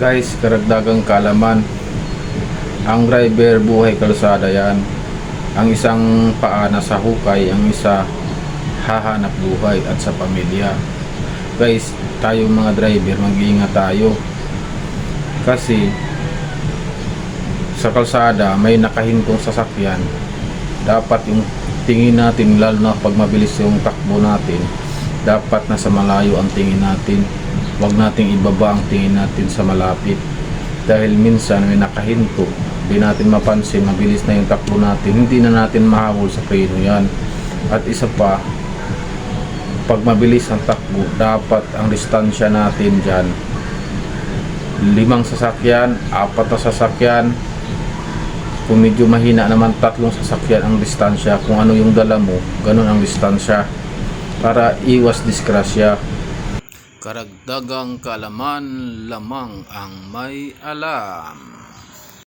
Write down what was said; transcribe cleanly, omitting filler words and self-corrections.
Guys, karagdagang kaalaman. Ang driver buhay kalsada yan. Ang isang paa nasa hukay, ang isa hahanap buhay at sa pamilya. Guys, tayong mga driver, mag-iingat tayo. Kasi sa kalsada may nakahintong sasakyan. Dapat yung tingin natin, lalo na pag mabilis yung takbo natin, dapat nasa malayo ang tingin natin. Huwag nating ibaba ang tingin natin sa malapit. Dahil minsan may nakahinto, hindi natin mapansin, mabilis na yung takbo natin, hindi na natin mahabol sa preno yan. At isa pa, pag mabilis ang takbo, dapat ang distansya natin dyan 5 sasakyan, 4 na sasakyan. Kung medyo mahina naman, 3 sasakyan ang distansya. Kung ano yung dala mo, ganun ang distansya, para iwas disgrasya. Karagdagang kaalaman lamang ang may alam.